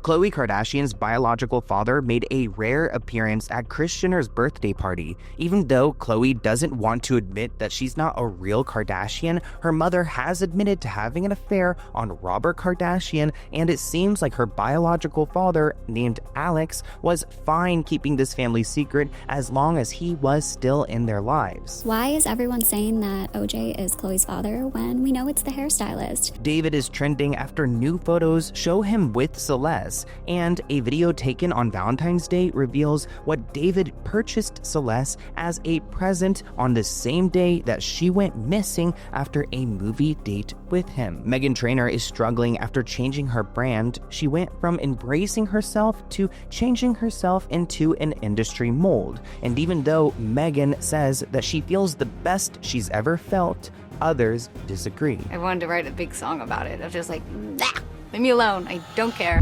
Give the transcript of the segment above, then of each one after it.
Khloé Kardashian's biological father made a rare appearance at Kris Jenner's birthday party. Even though Khloé doesn't want to admit that she's not a real Kardashian, her mother has admitted to having an affair on Robert Kardashian, and it seems like her biological father, named Alex, was fine keeping this family secret as long as he was still in their lives. Why is everyone saying that OJ is Khloé's father when we know it's the hairstylist? David is trending after new photos show him with Celeste, and a video taken on Valentine's Day reveals what David purchased Celeste as a present on the same day that she went missing after a movie date with him. Meghan Trainor is struggling after changing her brand. She went from embracing herself to changing herself into an industry mold. And even though Meghan says that she feels the best she's ever felt, others disagree. I wanted to write a big song about it. I was just like, nah, leave me alone. I don't care.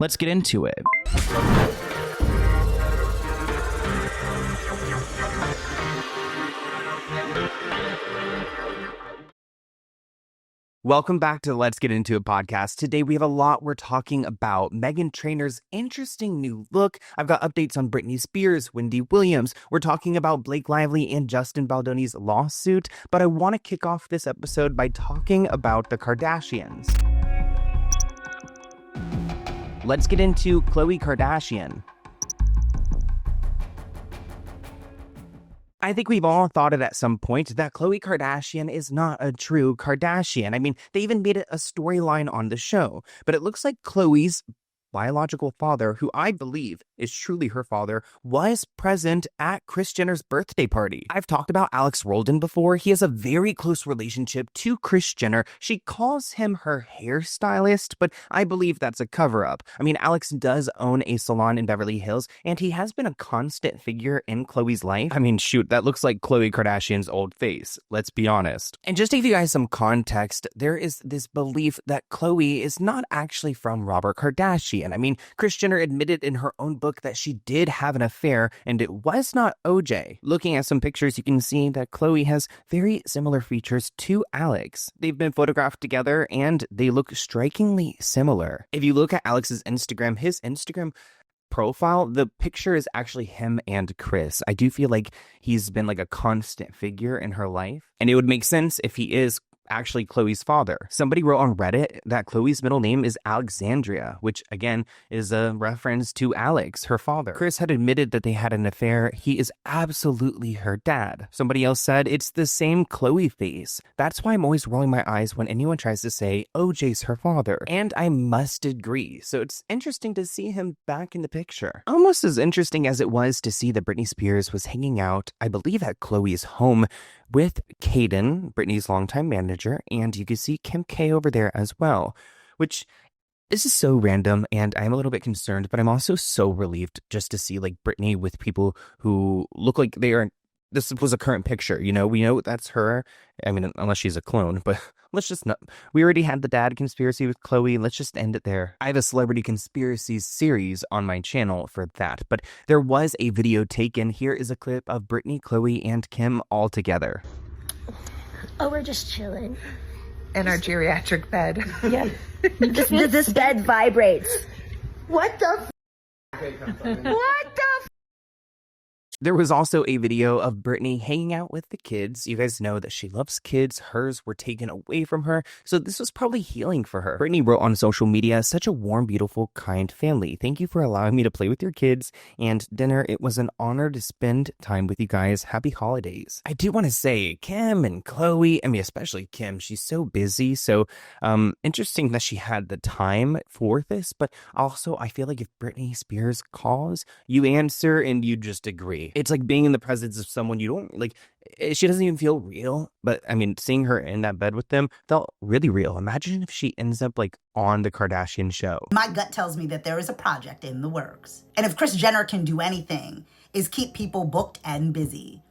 Let's get into it. Welcome back to Let's Get Into It podcast. Today we have a lot we're talking about. Meghan Trainor's interesting new look. I've got updates on Britney Spears, Wendy Williams. We're talking about Blake Lively and Justin Baldoni's lawsuit. But I want to kick off this episode by talking about the Kardashians. Let's get into Khloé Kardashian. I think we've all thought it at some point that Khloé Kardashian is not a true Kardashian. I mean, they even made it a storyline on the show, but it looks like Khloé's biological father, who I believe is truly her father, was present at Kris Jenner's birthday party. I've talked about Alex Roldan before. He has a very close relationship to Kris Jenner. She calls him her hairstylist, but I believe that's a cover-up. I mean, Alex does own a salon in Beverly Hills, and he has been a constant figure in Khloé's life. I mean, shoot, that looks like Khloé Kardashian's old face. Let's be honest. And just to give you guys some context, there is this belief that Khloé is not actually from Robert Kardashian. I mean, Kris Jenner admitted in her own book that she did have an affair, and it was not OJ. Looking at some pictures, you can see that Khloé has very similar features to Alex. They've been photographed together, and they look strikingly similar. If you look at Alex's Instagram, his Instagram profile, the picture is actually him and Kris. I do feel like he's been like a constant figure in her life, and it would make sense if he is actually Khloé's father. Somebody wrote on Reddit that Khloé's middle name is Alexandria, which again is a reference to Alex, her father. Kris had admitted that they had an affair. He is absolutely her dad. Somebody else said it's the same Khloé face. That's why I'm always rolling my eyes when anyone tries to say OJ's her father. And I must agree. So it's interesting to see him back in the picture. Almost as interesting as it was to see that Britney Spears was hanging out, I believe, at Khloé's home with Kaden, Britney's longtime manager, and you can see Kim K over there as well, which this is so random, and I'm a little bit concerned, but I'm also so relieved just to see like Britney with people who look like they are. This was a current picture, you know, we know that's her. I mean, unless she's a clone, but let's just not. We already had the dad conspiracy with Khloé. Let's just end it there. I have a celebrity conspiracies series on my channel for that, but there was a video taken. Here is a clip of Britney, Khloé, and Kim all together. Oh, we're just chilling. In our geriatric bed. Yeah. this bed vibrates. What the What the There was also a video of Britney hanging out with the kids. You guys know that she loves kids. Hers were taken away from her, so this was probably healing for her. Britney wrote on social media, "Such a warm, beautiful, kind family. Thank you for allowing me to play with your kids and dinner. It was an honor to spend time with you guys. Happy holidays." I do want to say, Kim and Khloé, I mean, especially Kim, she's so busy. So interesting that she had the time for this, but also I feel like if Britney Spears calls, you answer and you just agree. It's like being in the presence of someone you don't like. She doesn't even feel real, but I mean, seeing her in that bed with them felt really real. Imagine if she ends up like on the Kardashian show. My gut tells me that there is a project in the works. And if Kris Jenner can do anything, is keep people booked and busy.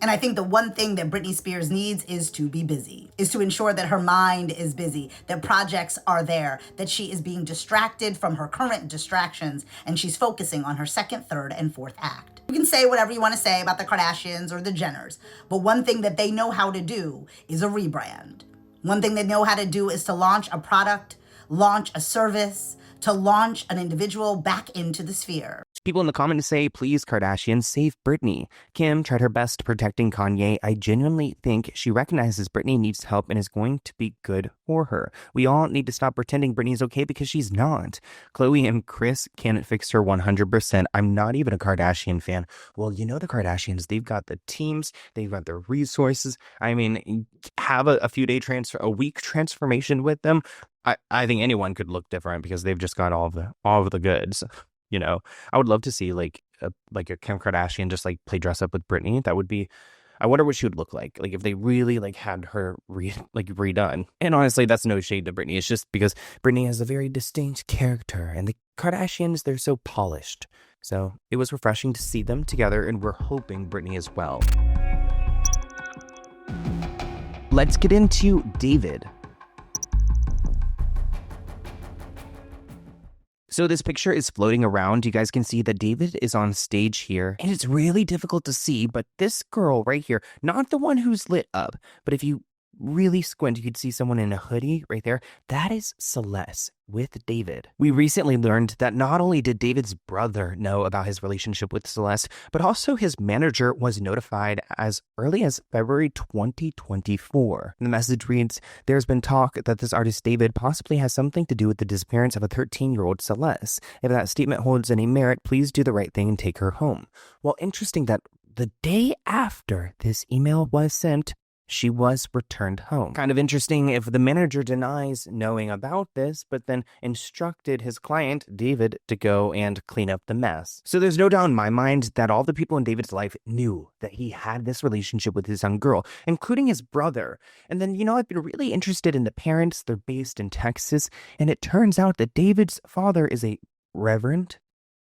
And I think the one thing that Britney Spears needs is to be busy, is to ensure that her mind is busy, that projects are there, that she is being distracted from her current distractions, and she's focusing on her second, third, and fourth act. You can say whatever you want to say about the Kardashians or the Jenners, but one thing that they know how to do is a rebrand. One thing they know how to do is to launch a product launch a service, to launch an individual back into the sphere. People in the comments say, please, Kardashian, save Britney. Kim tried her best protecting Kanye. I genuinely think she recognizes Britney needs help and is going to be good for her. We all need to stop pretending Britney's okay because she's not. Khloé and Kris can't fix her 100%. I'm not even a Kardashian fan. Well, you know the Kardashians, they've got the teams, they've got the resources. I mean, have a a week transformation with them. I think anyone could look different because they've just got all of the goods. You know, I would love to see like a Kim Kardashian just like play dress up with Britney. That would be, I wonder what she would look like if they really like had her redone. And honestly, that's no shade to Britney. It's just because Britney has a very distinct character, and the Kardashians, they're so polished. So it was refreshing to see them together, and we're hoping Britney as well. Let's get into David. So this picture is floating around. You guys can see that David is on stage here, and it's really difficult to see, but this girl right here, not the one who's lit up, but if you really squint, you could see someone in a hoodie right there. That is Celeste with David. We recently learned that not only did David's brother know about his relationship with Celeste, but also his manager was notified as early as February 2024. The message reads, there's been talk that this artist David possibly has something to do with the disappearance of a 13-year-old Celeste. If that statement holds any merit, please do the right thing and take her home. Well, interesting that the day after this email was sent, she was returned home. Kind of interesting if the manager denies knowing about this, but then instructed his client, David, to go and clean up the mess. So there's no doubt in my mind that all the people in David's life knew that he had this relationship with his young girl, including his brother. And then, you know, I've been really interested in the parents. They're based in Texas, and it turns out that David's father is a reverend.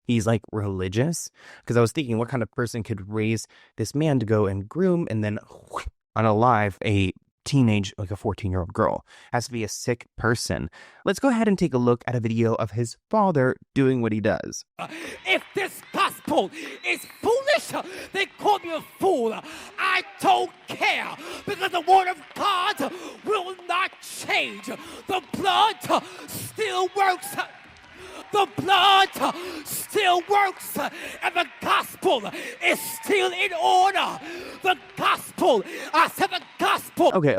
He's like religious, because I was thinking what kind of person could raise this man to go and groom and then unalive a teenage, like a 14-year-old girl. Has to be a sick person. Let's go ahead and take a look at a video of his father doing what he does. If this gospel is foolish, they call me a fool. I don't care, because the word of God will not change. The blood still works. The blood still works, and the gospel is still in order. The gospel, I said the gospel. Okay.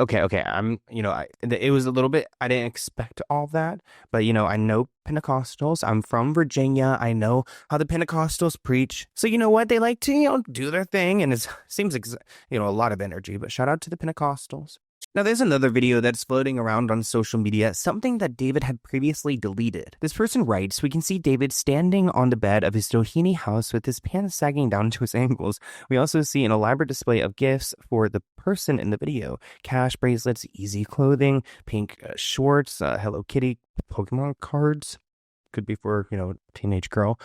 It was a little bit, I didn't expect all that, but, I know Pentecostals. I'm from Virginia. I know how the Pentecostals preach. So, you know what? They like to, do their thing, and it seems like, a lot of energy, but shout out to the Pentecostals. Now, there's another video that's floating around on social media, something that David had previously deleted. This person writes, we can see David standing on the bed of his Doheny house with his pants sagging down to his ankles. We also see an elaborate display of gifts for the person in the video. Cash bracelets, easy clothing, pink shorts, Hello Kitty Pokemon cards. Could be for, teenage girl.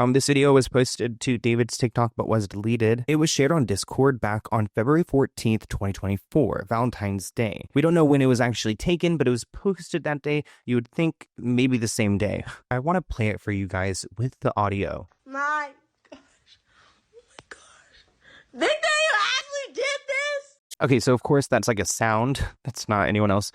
This video was posted to David's TikTok but was deleted. It was shared on Discord back on February 14th, 2024, Valentine's Day. We don't know when it was actually taken, but it was posted that day. You would think maybe the same day. I want to play it for you guys with the audio. My gosh. Oh my gosh. They actually did this? Okay, so of course that's like a sound. That's not anyone else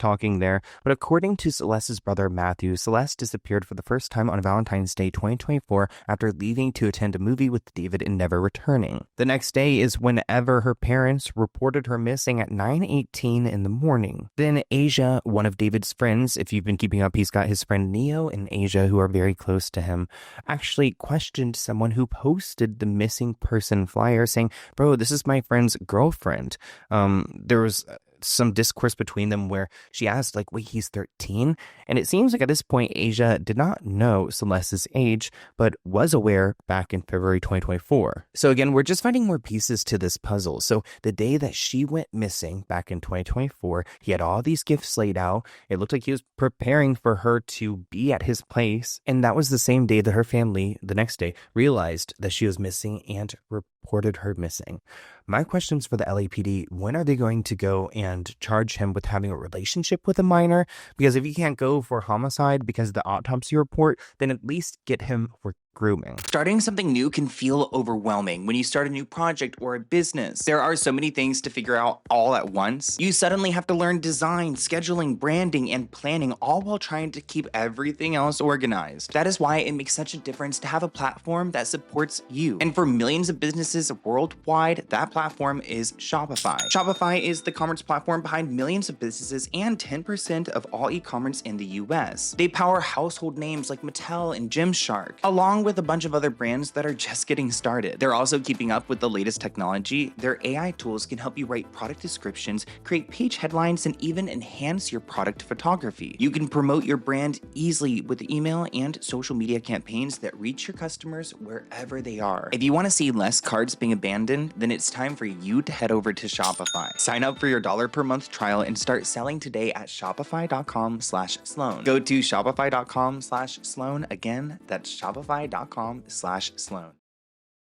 talking there. But according to Celeste's brother Matthew, Celeste disappeared for the first time on Valentine's Day 2024 after leaving to attend a movie with David and never returning. The next day is whenever her parents reported her missing at 9:18 in the morning. Then Asia, one of David's friends, if you've been keeping up, he's got his friend Neo and Asia who are very close to him, actually questioned someone who posted the missing person flyer saying, bro, this is my friend's girlfriend. There was some discourse between them where she asked, wait, he's 13? And it seems like at this point, Asia did not know Celeste's age, but was aware back in February 2024. So again, we're just finding more pieces to this puzzle. So the day that she went missing back in 2024, he had all these gifts laid out. It looked like he was preparing for her to be at his place. And that was the same day that her family, the next day, realized that she was missing and reported her missing. My questions for the LAPD, when are they going to go and charge him with having a relationship with a minor? Because if you can't go for homicide because of the autopsy report, then at least get him for grooming. Starting something new can feel overwhelming when you start a new project or a business. There are so many things to figure out all at once. You suddenly have to learn design, scheduling, branding, and planning, all while trying to keep everything else organized. That is why it makes such a difference to have a platform that supports you. And for millions of businesses worldwide, that platform is Shopify. Shopify is the commerce platform behind millions of businesses and 10% of all e-commerce in the US. They power household names like Mattel and Gymshark, along with a bunch of other brands that are just getting started. They're also keeping up with the latest technology. Their AI tools can help you write product descriptions, create page headlines, and even enhance your product photography. You can promote your brand easily with email and social media campaigns that reach your customers wherever they are. If you want to see less cards being abandoned, then it's time for you to head over to Shopify. Sign up for your $1 per month trial and start selling today at shopify.com/Sloan. Go to shopify.com/Sloan. Again, that's shopify.com/Sloan.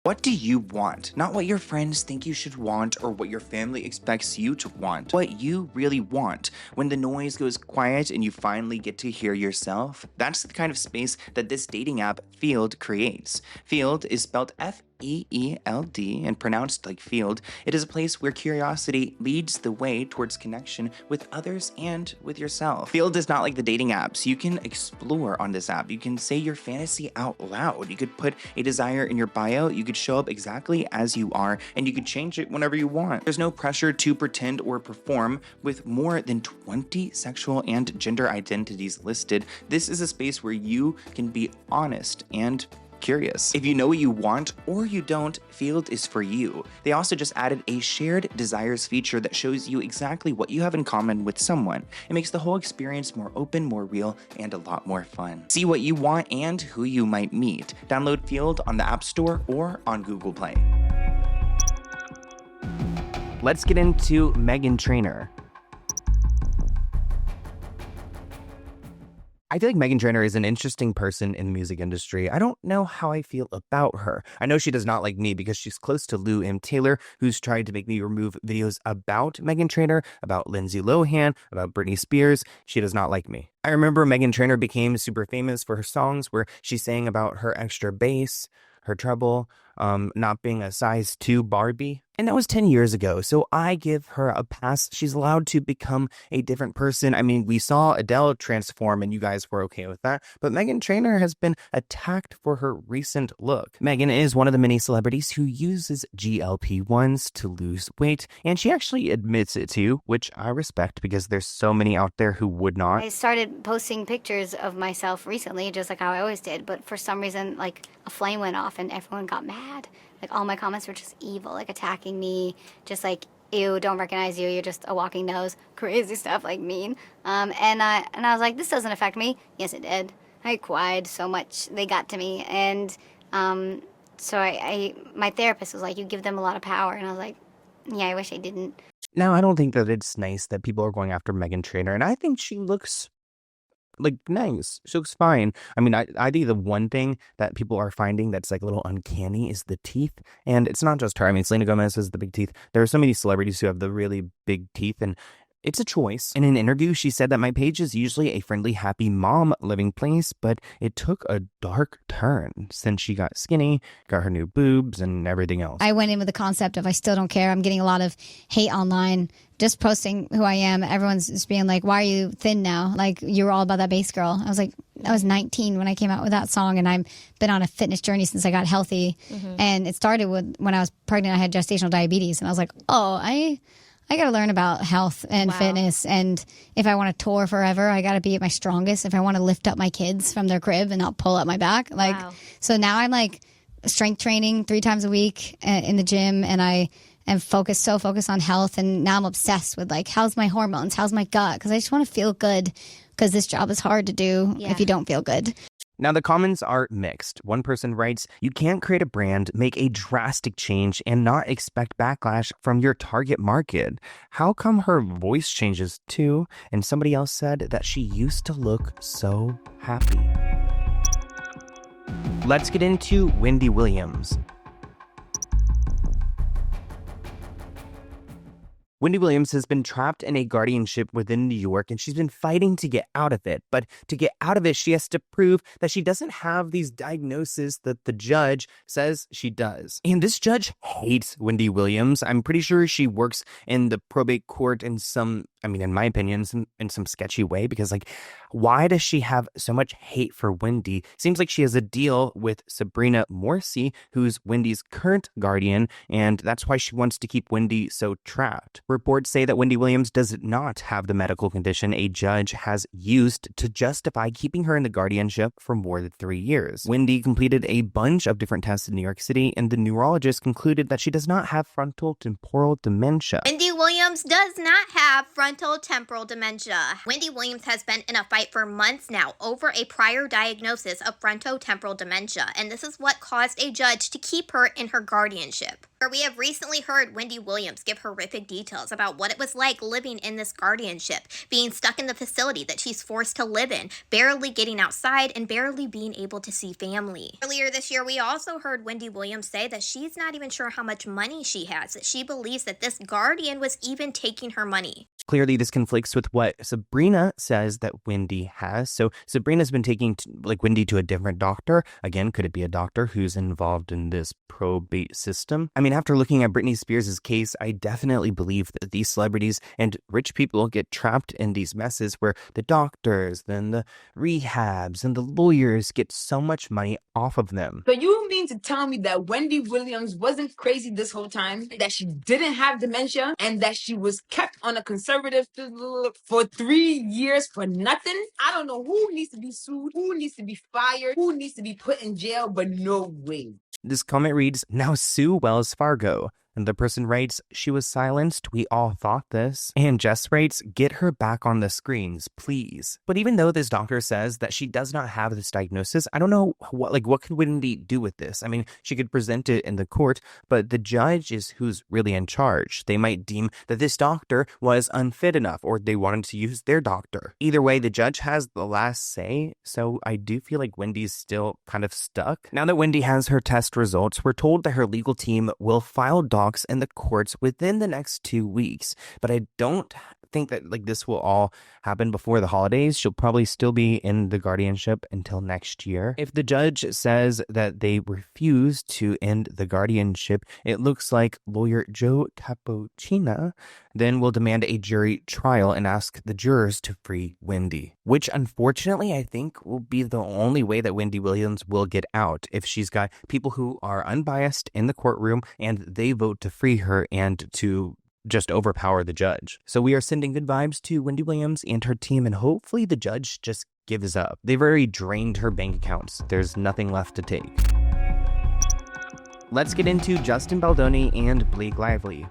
What do you want? Not what your friends think you should want or what your family expects you to want. What you really want. When the noise goes quiet and you finally get to hear yourself, that's the kind of space that this dating app Field creates. Field is spelled F-E-E-L-D and pronounced like field. It is a place where curiosity leads the way towards connection with others and with yourself. Field is not like the dating apps. You can explore on this app. You can say your fantasy out loud. You could put a desire in your bio. You could show up exactly as you are, and you could change it whenever you want. There's no pressure to pretend or perform. With more than 20 sexual and gender identities listed, this is a space where you can be honest and curious. If you know what you want or you don't, Field is for you. They also just added a shared desires feature that shows you exactly what you have in common with someone. It makes the whole experience more open, more real, and a lot more fun. See what you want and who you might meet. Download Field on the App Store or on Google Play. Let's get into Meghan Trainor. I feel like Meghan Trainor is an interesting person in the music industry. I don't know how I feel about her. I know she does not like me because she's close to Lou M. Taylor, who's tried to make me remove videos about Meghan Trainor, about Lindsay Lohan, about Britney Spears. She does not like me. I remember Meghan Trainor became super famous for her songs where she sang about her extra bass, her treble, not being a size 2 Barbie. And that was 10 years ago, so I give her a pass. She's allowed to become a different person. I mean, we saw Adele transform and you guys were okay with that, but Meghan Trainor has been attacked for her recent look. Meghan is one of the many celebrities who uses GLP-1s to lose weight, and she actually admits it too, which I respect because there's so many out there who would not. I started posting pictures of myself recently, just like how I always did, but for some reason, like, a flame went off and everyone got mad. Like, all my comments were just evil, like, attacking me, just like, ew, don't recognize you, you're just a walking nose, crazy stuff, like, mean. And I was like, this doesn't affect me. Yes, it did. I cried so much, they got to me, and so my therapist was like, you give them a lot of power, and I was like, yeah, I wish I didn't. Now, I don't think that it's nice that people are going after Meghan Trainor, and I think she looks like nice. She looks fine. I mean, I think the one thing that people are finding that's like a little uncanny is the teeth. And it's not just her. I mean, Selena Gomez has the big teeth. There are so many celebrities who have the really big teeth, and it's a choice. In an interview, she said that my page is usually a friendly, happy mom living place, but it took a dark turn since she got skinny, got her new boobs, and everything else. I went in with the concept of I still don't care. I'm getting a lot of hate online, just posting who I am. Everyone's just being like, why are you thin now? Like, you were all about that base girl. I was like, I was 19 when I came out with that song, and I've been on a fitness journey since I got healthy. And it started with when I was pregnant. I had gestational diabetes, and I was like, oh, I got to learn about health and fitness. And if I want to tour forever, I got to be at my strongest. If I want to lift up my kids from their crib and not pull up my back. Like, so now I'm like strength training 3 times a week in the gym. And I am focused on health. And now I'm obsessed with like, how's my hormones? How's my gut? Because I just want to feel good, because this job is hard to do if you don't feel good. Now, the comments are mixed. One person writes, you can't create a brand, make a drastic change, and not expect backlash from your target market. How come her voice changes too? And somebody else said that she used to look so happy. Let's get into Wendy Williams. Wendy Williams has been trapped in a guardianship within New York, and she's been fighting to get out of it. But to get out of it, she has to prove that she doesn't have these diagnoses that the judge says she does. And this judge hates Wendy Williams. I'm pretty sure she works in the probate court in in my opinion, in some sketchy way, because why does she have so much hate for Wendy? Seems like she has a deal with Sabrina Morsi, who's Wendy's current guardian, and that's why she wants to keep Wendy so trapped. Reports say that Wendy Williams does not have the medical condition a judge has used to justify keeping her in the guardianship for more than 3 years. Wendy completed a bunch of different tests in New York City, and the neurologist concluded that she does not have frontal temporal dementia. Wendy Williams does not have frontal temporal dementia. Wendy Williams has been in a fight for months now over a prior diagnosis of frontotemporal dementia, and this is what caused a judge to keep her in her guardianship. We have recently heard Wendy Williams give horrific details about what it was like living in this guardianship, being stuck in the facility that she's forced to live in, barely getting outside, and barely being able to see family. Earlier this year, we also heard Wendy Williams say that she's not even sure how much money she has, that she believes that this guardian was even taking her money. Clearly, this conflicts with what Sabrina says that Wendy has. So Sabrina's been taking Wendy to a different doctor. Again, could it be a doctor who's involved in this probate system? After looking at Britney Spears' case, I definitely believe that these celebrities and rich people get trapped in these messes where the doctors, then the rehabs, and the lawyers get so much money off of them. So you mean to tell me that Wendy Williams wasn't crazy this whole time, that she didn't have dementia, and that she was kept on a conservative for 3 years for nothing? I don't know who needs to be sued, who needs to be fired, who needs to be put in jail, but no way. This comment reads, "Now sue Wells Fargo." And the person writes, "She was silenced. We all thought this." And Jess writes, "Get her back on the screens, please." But even though this doctor says that she does not have this diagnosis, I don't know what could Wendy do with this? She could present it in the court, but the judge is who's really in charge. They might deem that this doctor was unfit enough, or they wanted to use their doctor. Either way, the judge has the last say, so I do feel like Wendy's still kind of stuck. Now that Wendy has her test results, we're told that her legal team will file docs in the courts within the next 2 weeks, but I don't think that this will all happen before the holidays. She'll probably still be in the guardianship until next year. If the judge says that they refuse to end the guardianship, it looks like lawyer Joe Cappuccina then will demand a jury trial and ask the jurors to free Wendy, which unfortunately I think will be the only way that Wendy Williams will get out, if she's got people who are unbiased in the courtroom and they vote to free her and to just overpower the judge. So we are sending good vibes to Wendy Williams and her team, and hopefully the judge just gives up. They've already drained her bank accounts. There's nothing left to take. Let's get into Justin Baldoni and Blake Lively.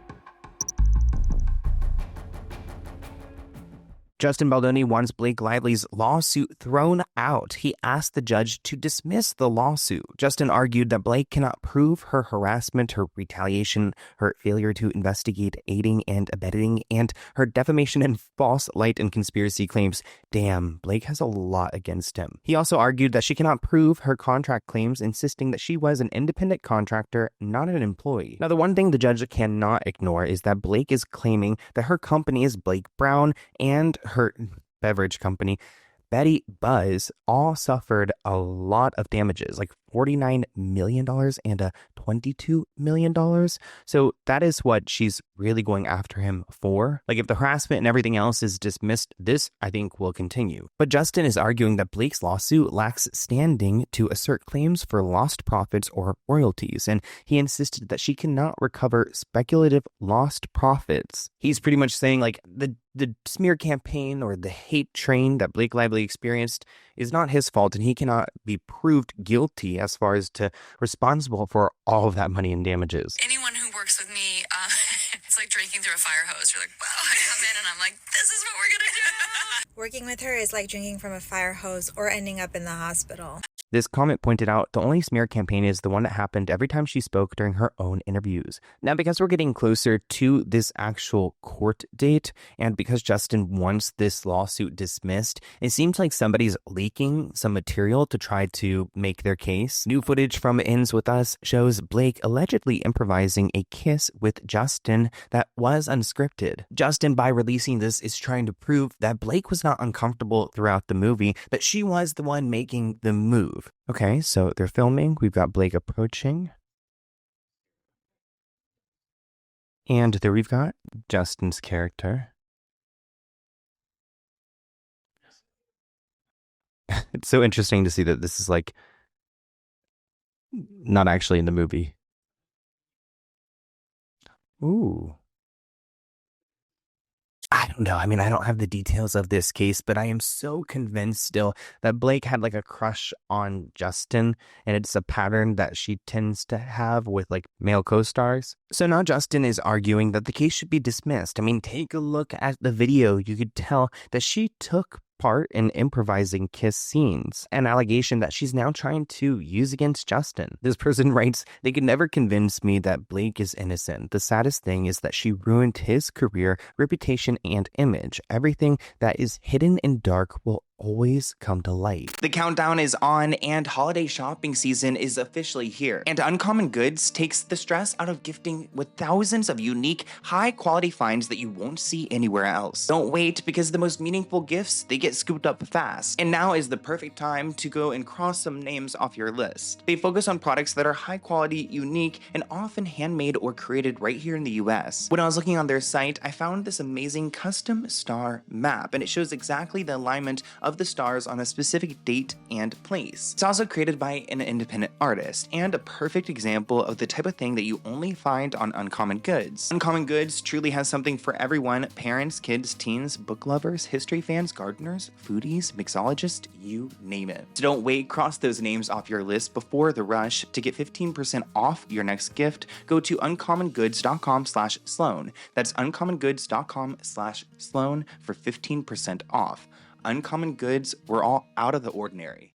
Justin Baldoni wants Blake Lively's lawsuit thrown out. He asked the judge to dismiss the lawsuit. Justin argued that Blake cannot prove her harassment, her retaliation, her failure to investigate aiding and abetting, and her defamation and false light and conspiracy claims. Damn, Blake has a lot against him. He also argued that she cannot prove her contract claims, insisting that she was an independent contractor, not an employee. Now, the one thing the judge cannot ignore is that Blake is claiming that her company is Blake Brown and her beverage company, Betty Buzz, all suffered a lot of damages, like $49 million and $22 million. So that is what she's really going after him for. If the harassment and everything else is dismissed, this, I think, will continue. But Justin is arguing that Blake's lawsuit lacks standing to assert claims for lost profits or royalties, and he insisted that she cannot recover speculative lost profits. He's pretty much saying, the smear campaign or the hate train that Blake Lively experienced is not his fault, and he cannot be proved guilty as far as to responsible for all of that money in damages. Anyone who works with me, it's like drinking through a fire hose. You're like, well, I come in and I'm like, this is what we're going to do. Working with her is like drinking from a fire hose or ending up in the hospital. This comment pointed out the only smear campaign is the one that happened every time she spoke during her own interviews. Now, because we're getting closer to this actual court date, and because Justin wants this lawsuit dismissed, it seems like somebody's leaking some material to try to make their case. New footage from Ends With Us shows Blake allegedly improvising a kiss with Justin that was unscripted. Justin, by releasing this, is trying to prove that Blake was not uncomfortable throughout the movie, but she was the one making the move. Okay, so they're filming. We've got Blake approaching. And there we've got Justin's character. It's so interesting to see that this is like not actually in the movie. Ooh. I don't know. I mean, I don't have the details of this case, but I am so convinced still that Blake had like a crush on Justin, and it's a pattern that she tends to have with like male co-stars. So now Justin is arguing that the case should be dismissed. I mean, take a look at the video. You could tell that she took part in improvising kiss scenes, an allegation that she's now trying to use against Justin. This person writes, "They could never convince me that Blake is innocent. The saddest thing is that she ruined his career, reputation, and image. Everything that is hidden in dark will always come to light." The countdown is on and holiday shopping season is officially here. And Uncommon Goods takes the stress out of gifting with thousands of unique, high-quality finds that you won't see anywhere else. Don't wait, because the most meaningful gifts, they get scooped up fast. And now is the perfect time to go and cross some names off your list. They focus on products that are high-quality, unique, and often handmade or created right here in the US. When I was looking on their site, I found this amazing custom star map, and it shows exactly the alignment of the stars on a specific date and place. It's also created by an independent artist, and a perfect example of the type of thing that you only find on Uncommon Goods. Uncommon Goods truly has something for everyone: parents, kids, teens, book lovers, history fans, gardeners, foodies, mixologists, you name it. So don't wait, cross those names off your list before the rush. To get 15% off your next gift, go to uncommongoods.com/Sloan. That's uncommongoods.com/Sloan for 15% off. Uncommon Goods, we're all out of the ordinary.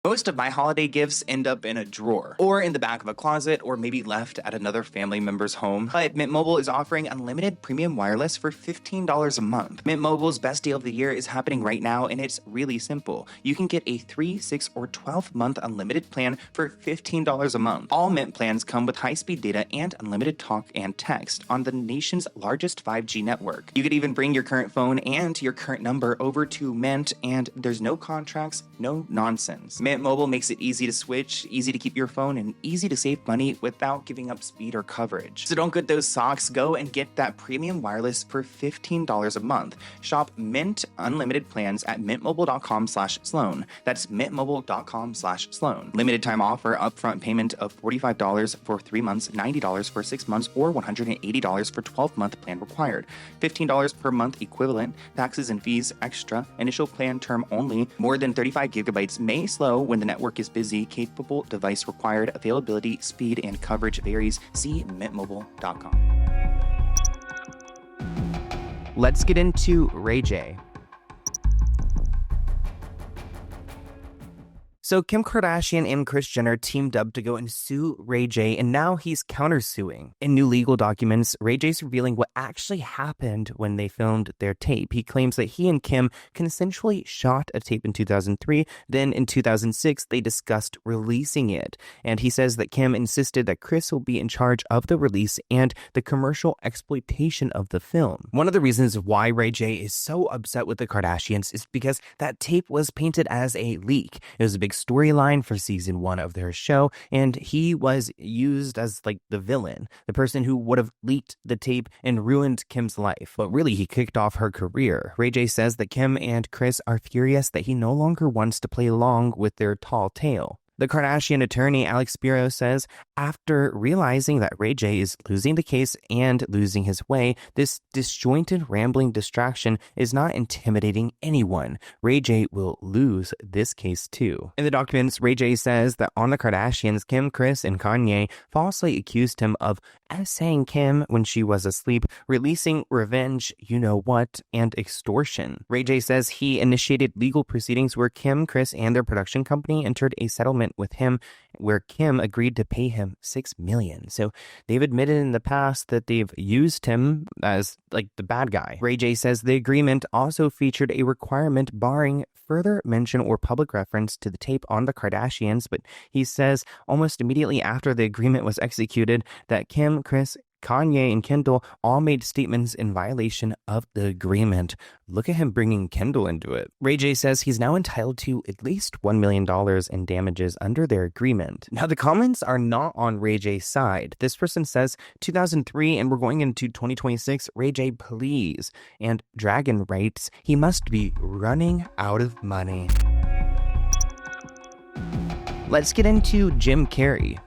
Most of my holiday gifts end up in a drawer, or in the back of a closet, or maybe left at another family member's home. But Mint Mobile is offering unlimited premium wireless for $15 a month. Mint Mobile's best deal of the year is happening right now, and it's really simple. You can get a 3, 6, or 12-month unlimited plan for $15 a month. All Mint plans come with high-speed data and unlimited talk and text on the nation's largest 5G network. You could even bring your current phone and your current number over to Mint, and there's no contracts, no nonsense. Mint Mobile makes it easy to switch, easy to keep your phone, and easy to save money without giving up speed or coverage. So don't get those socks. Go and get that premium wireless for $15 a month. Shop Mint Unlimited plans at mintmobile.com/Sloan. That's mintmobile.com/Sloan. Limited time offer, upfront payment of $45 for 3 months, $90 for 6 months, or $180 for 12-month plan required. $15 per month equivalent, taxes and fees extra, initial plan term only. More than 35 gigabytes may slow when the network is busy. Capable device required. Availability, speed, and coverage varies. See mintmobile.com. Let's get into Ray J. So Kim Kardashian and Kris Jenner teamed up to go and sue Ray J, and now he's countersuing. In new legal documents, Ray J's revealing what actually happened when they filmed their tape. He claims that he and Kim consensually shot a tape in 2003, then in 2006 they discussed releasing it. And he says that Kim insisted that Kris will be in charge of the release and the commercial exploitation of the film. One of the reasons why Ray J is so upset with the Kardashians is because that tape was painted as a leak. It was a big storyline for season 1 of their show, and he was used as like the villain, the person who would have leaked the tape and ruined Kim's life. But really, he kicked off her career. Ray J says that Kim and Kris are furious that he no longer wants to play along with their tall tale. The Kardashian attorney Alex Spiro says after realizing that Ray J is losing the case and losing his way, this disjointed, rambling distraction is not intimidating anyone. Ray J will lose this case too. In the documents, Ray J says that on the Kardashians, Kim, Kris, and Kanye falsely accused him of essaying Kim when she was asleep, releasing revenge, you know what, and extortion. Ray J says he initiated legal proceedings where Kim, Kris, and their production company entered a settlement with him where Kim agreed to pay him $6 million. So they've admitted in the past that they've used him as like the bad guy. Ray J says the agreement also featured a requirement barring further mention or public reference to the tape on the Kardashians, but he says almost immediately after the agreement was executed that Kim, Kris, Kanye, and Kendall all made statements in violation of the agreement. Look at him bringing Kendall into it. Ray J says he's now entitled to at least $1 million in damages under their agreement. Now, the comments are not on Ray J's side. This person says 2003 and we're going into 2026. Ray J, please. And Dragon writes, he must be running out of money. Let's get into Jim Carrey.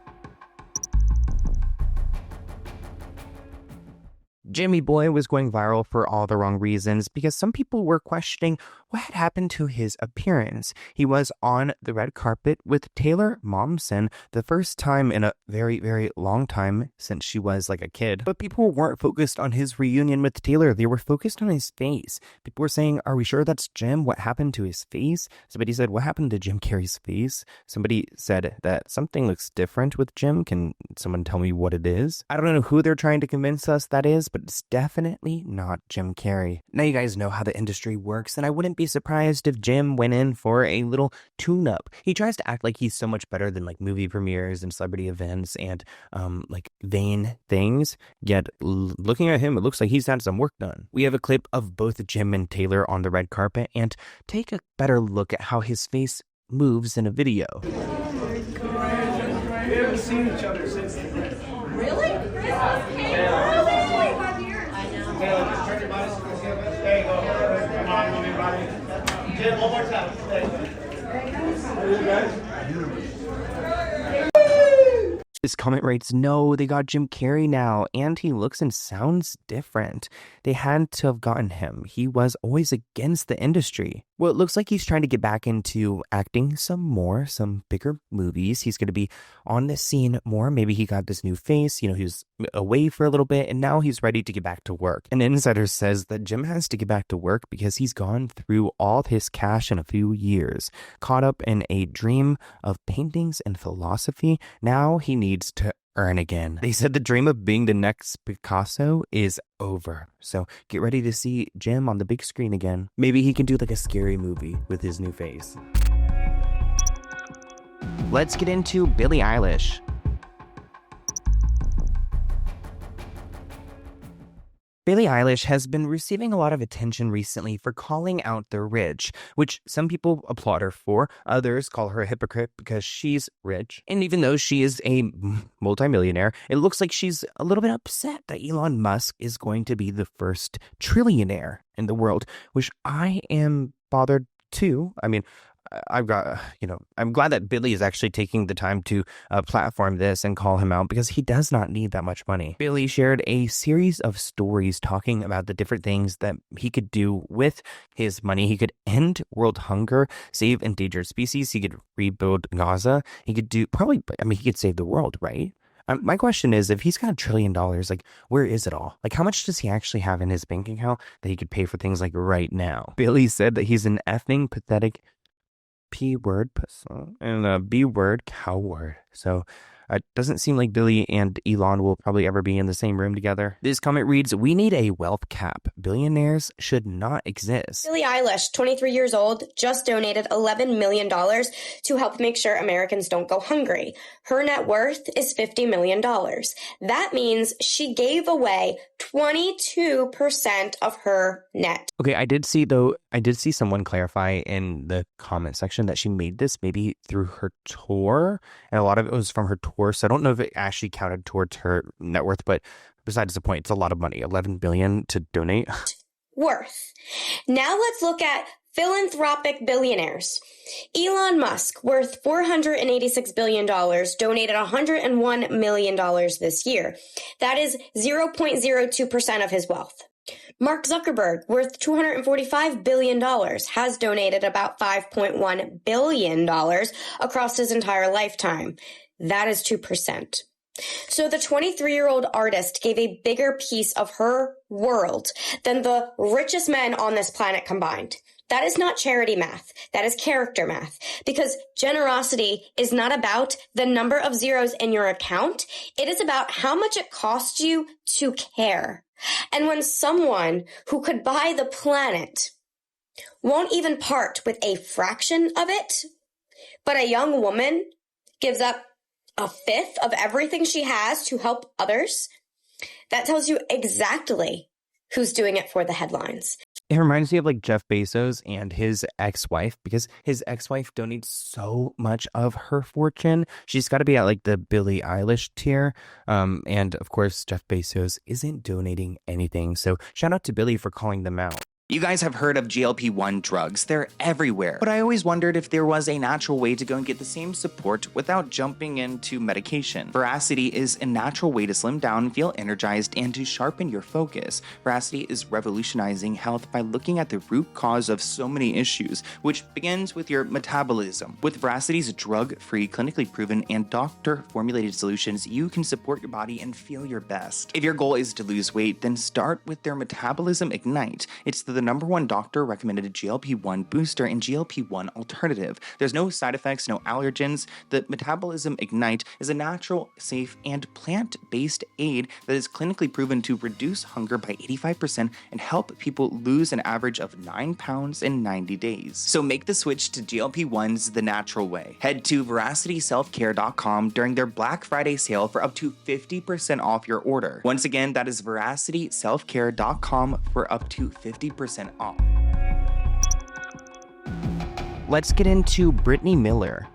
Jimmy Boy was going viral for all the wrong reasons because some people were questioning what had happened to his appearance. He was on the red carpet with Taylor Momsen the first time in a very, very long time since she was like a kid. But people weren't focused on his reunion with Taylor. They were focused on his face. People were saying, are we sure that's Jim? What happened to his face? Somebody said, what happened to Jim Carrey's face? Somebody said that something looks different with Jim. Can someone tell me what it is? I don't know who they're trying to convince us that is, but it's definitely not Jim Carrey. Now you guys know how the industry works, and I wouldn't be surprised if Jim went in for a little tune-up. He tries to act like he's so much better than like movie premieres and celebrity events and like vain things, yet looking at him, it looks like he's had some work done. We have a clip of both Jim and Taylor on the red carpet, and take a better look at how his face moves in a video. We haven't seen each other since the Really? Taylor, just turn your body so we can see it. There you go. Come on, everybody. Jim, one more time. This comment writes, no, they got Jim Carrey now, and he looks and sounds different. They had to have gotten him. He was always against the industry. Well, it looks like he's trying to get back into acting some bigger movies. He's going to be on the scene more. Maybe he got this new face. He was away for a little bit, and now he's ready to get back to work. An insider says that Jim has to get back to work because he's gone through all his cash in a few years. Caught up in a dream of paintings and philosophy, now he needs to earn again. They said the dream of being the next Picasso is over. So get ready to see Jim on the big screen again. Maybe he can do like a scary movie with his new face. Let's get into Billie Eilish. Billie Eilish has been receiving a lot of attention recently for calling out the rich, which some people applaud her for. Others call her a hypocrite because she's rich. And even though she is a multimillionaire, it looks like she's a little bit upset that Elon Musk is going to be the first trillionaire in the world, which I am bothered too. I mean, I'm glad that Billie is actually taking the time to platform this and call him out because he does not need that much money. Billie shared a series of stories talking about the different things that he could do with his money. He could end world hunger, save endangered species. He could rebuild Gaza. He could he could save the world, right? My question is, if he's got $1 trillion, like, where is it all? Like, how much does he actually have in his bank account that he could pay for things like right now? Billie said that he's an effing pathetic P-word and a B-word coward. So it doesn't seem like Billie and Elon will probably ever be in the same room together. This comment reads, we need a wealth cap. Billionaires should not exist. Billie Eilish, 23 years old, just donated $11 million to help make sure Americans don't go hungry. Her net worth is $50 million. That means she gave away 22% of her net. Okay, I did see someone clarify in the comment section that she made this maybe through her tour, and a lot of it was from her tour, so I don't know if it actually counted towards her net worth, but besides the point, it's a lot of money, $11 billion to donate. Worth. Now let's look at Philanthropic billionaires. Elon Musk, worth $486 billion, donated $101 million this year. That is 0.02% of his wealth. Mark Zuckerberg, worth $245 billion, has donated about $5.1 billion across his entire lifetime. That is 2%. So the 23-year-old artist gave a bigger piece of her world than the richest men on this planet combined. That is not charity math. That is character math. Because generosity is not about the number of zeros in your account. It is about how much it costs you to care. And when someone who could buy the planet won't even part with a fraction of it, but a young woman gives up a fifth of everything she has to help others, that tells you exactly who's doing it for the headlines. It reminds me of like Jeff Bezos and his ex-wife, because his ex-wife donates so much of her fortune. She's got to be at like the Billie Eilish tier. And of course, Jeff Bezos isn't donating anything. So shout out to Billie for calling them out. You guys have heard of GLP-1 drugs. They're everywhere. But I always wondered if there was a natural way to go and get the same support without jumping into medication. Veracity is a natural way to slim down, feel energized, and to sharpen your focus. Veracity is revolutionizing health by looking at the root cause of so many issues, which begins with your metabolism. With Veracity's drug-free, clinically proven, and doctor-formulated solutions, you can support your body and feel your best. If your goal is to lose weight, then start with their Metabolism Ignite. It's the #1 doctor-recommended GLP-1 booster and GLP-1 alternative. There's no side effects, no allergens. The Metabolism Ignite is a natural, safe, and plant-based aid that is clinically proven to reduce hunger by 85% and help people lose an average of 9 pounds in 90 days. So make the switch to GLP-1s the natural way. Head to veracityselfcare.com during their Black Friday sale for up to 50% off your order. Once again, that is veracityselfcare.com for up to 50% off. Let's get into Brittany Miller.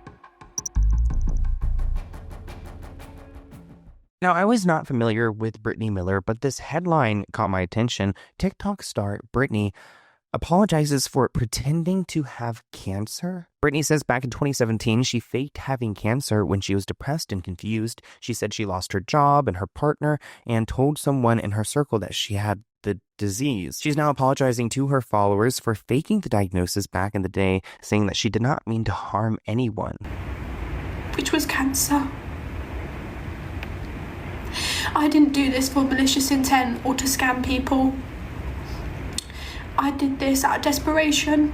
Now, I was not familiar with Brittany Miller, but this headline caught my attention. TikTok star Brittany apologizes for pretending to have cancer. Brittany says back in 2017, she faked having cancer when she was depressed and confused. She said she lost her job and her partner and told someone in her circle that she had the disease. She's now apologizing to her followers for faking the diagnosis back in the day, saying that she did not mean to harm anyone. Which was cancer. I didn't do this for malicious intent or to scam people. I did this out of desperation.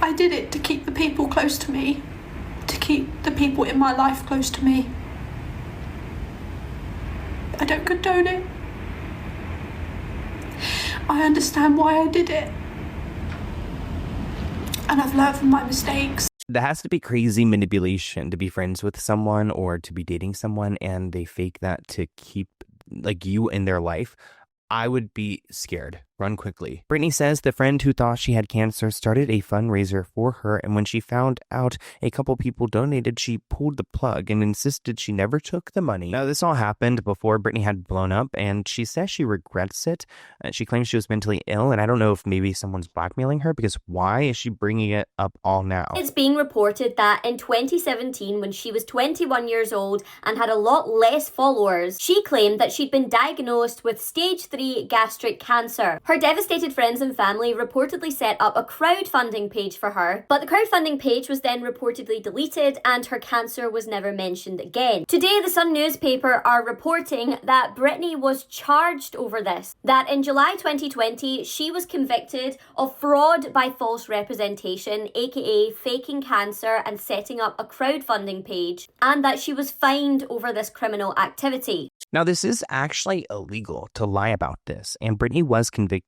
I did it to keep the people close to me, to keep the people in my life close to me. I don't condone it. I understand why I did it. And I've learned from my mistakes. That has to be crazy manipulation to be friends with someone or to be dating someone and they fake that to keep like you in their life. I would be scared. Run quickly. Brittany says the friend who thought she had cancer started a fundraiser for her, and when she found out a couple people donated, she pulled the plug and insisted she never took the money. Now, this all happened before Brittany had blown up, and she says she regrets it. She claims she was mentally ill, and I don't know if maybe someone's blackmailing her, because why is she bringing it up all now? It's being reported that in 2017, when she was 21 years old and had a lot less followers, she claimed that she'd been diagnosed with stage 3 gastric cancer. Her devastated friends and family reportedly set up a crowdfunding page for her, but the crowdfunding page was then reportedly deleted and her cancer was never mentioned again. Today, the Sun newspaper are reporting that Brittany was charged over this, that in July 2020, she was convicted of fraud by false representation, aka faking cancer and setting up a crowdfunding page, and that she was fined over this criminal activity. Now, this is actually illegal to lie about this, and Brittany was convicted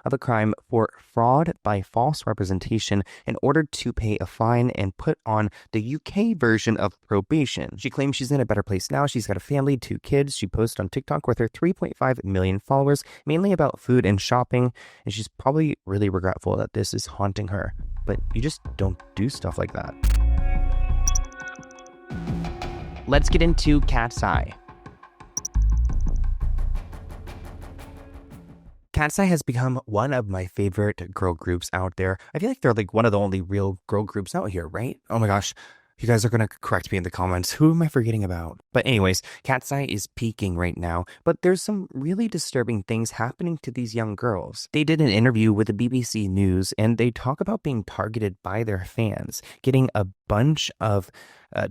of a crime for fraud by false representation in order to pay a fine and put on the UK version of probation. She claims she's in a better place now. She's got a family, 2 kids. She posts on TikTok with her 3.5 million followers, mainly about food and shopping, and she's probably really regretful that this is haunting her. But you just don't do stuff like that. Let's get into Cat's Eye. Cat's Eye has become one of my favorite girl groups out there. I feel like they're like one of the only real girl groups out here, right? Oh my gosh. You guys are going to correct me in the comments. Who am I forgetting about? But anyways, Cat's Eye is peaking right now, but there's some really disturbing things happening to these young girls. They did an interview with the BBC News, and they talk about being targeted by their fans, getting a bunch of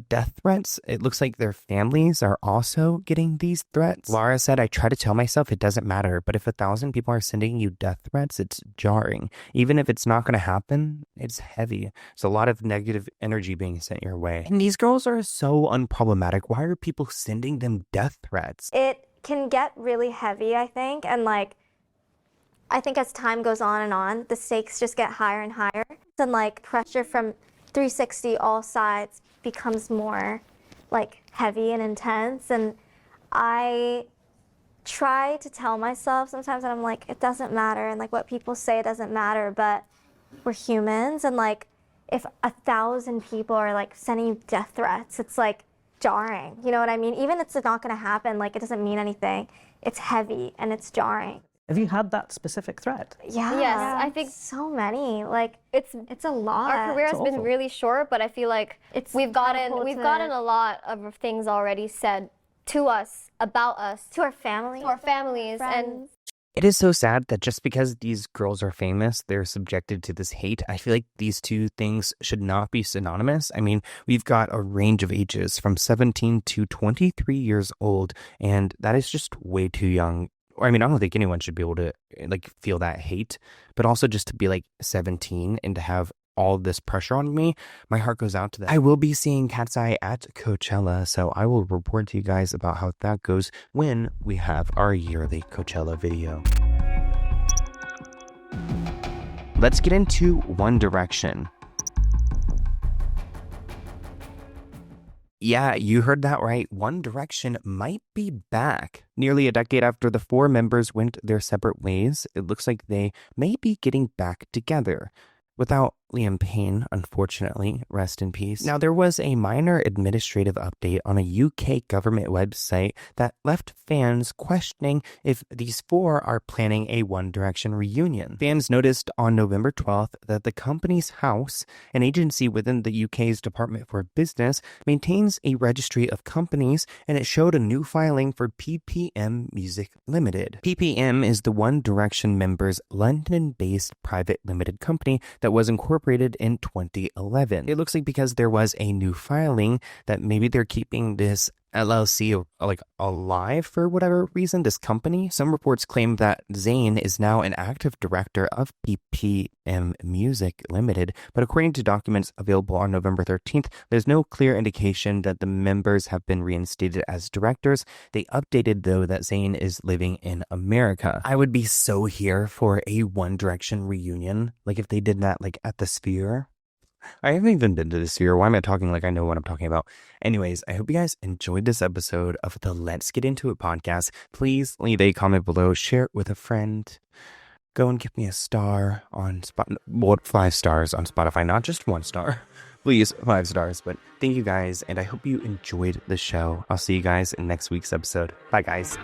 death threats. It looks like their families are also getting these threats. Lara said, I try to tell myself it doesn't matter, but if 1,000 people are sending you death threats, it's jarring. Even if it's not going to happen, it's heavy. It's a lot of negative energy being sent your way. And these girls are so unproblematic. Why are people sending them death threats? It can get really heavy, I think, and like, I think as time goes on, the stakes just get higher and higher. And like pressure from 360 all sides becomes more like heavy and intense, and I try to tell myself sometimes that I'm like, it doesn't matter, and like what people say doesn't matter, but we're humans, and like if 1,000 people are like sending you death threats, it's like jarring, you know what I mean? Even if it's not going to happen, like it doesn't mean anything. It's heavy and it's jarring. Have you had that specific threat? Yeah. Yes, I think so many. Like it's a lot. Our career has been really short, but I feel like we've gotten a lot of things already said to us, about us, to our families, and it is so sad that just because these girls are famous, they're subjected to this hate. I feel like these two things should not be synonymous. I mean, we've got a range of ages from 17 to 23 years old, and that is just way too young. I mean, I don't think anyone should be able to like feel that hate, but also just to be like 17 and to have all this pressure on me, my heart goes out to them. I will be seeing Cat's Eye at Coachella, so I will report to you guys about how that goes when we have our yearly Coachella video. Let's get into One Direction. Yeah, you heard that right. One Direction might be back. Nearly a decade after the four members went their separate ways, it looks like they may be getting back together. Without Liam Payne, unfortunately, rest in peace. Now, there was a minor administrative update on a UK government website that left fans questioning if these four are planning a One Direction reunion. Fans noticed on November 12th that the company's house, an agency within the UK's Department for Business, maintains a registry of companies, and it showed a new filing for PPM Music Limited. PPM is the One Direction members' London-based private limited company that was incorporated in 2011. It looks like because there was a new filing that maybe they're keeping this LLC like alive for whatever reason, this company. Some reports claim that Zayn is now an active director of PPM Music Limited, but according to documents available on November 13th, there's no clear indication that the members have been reinstated as directors. They updated, though, that Zayn is living in America. I would be so here for a One Direction reunion, like if they did that like at the Sphere. I haven't even been to the Sphere. Why am I talking like I know what I'm talking about? Anyways, I hope you guys enjoyed this episode of the Let's Get Into It podcast. Please leave a comment below, share it with a friend. Go and give me a star on Spotify. Well, 5 stars on Spotify, not just 1 star. Please, 5 stars. But thank you guys, and I hope you enjoyed the show. I'll see you guys in next week's episode. Bye, guys.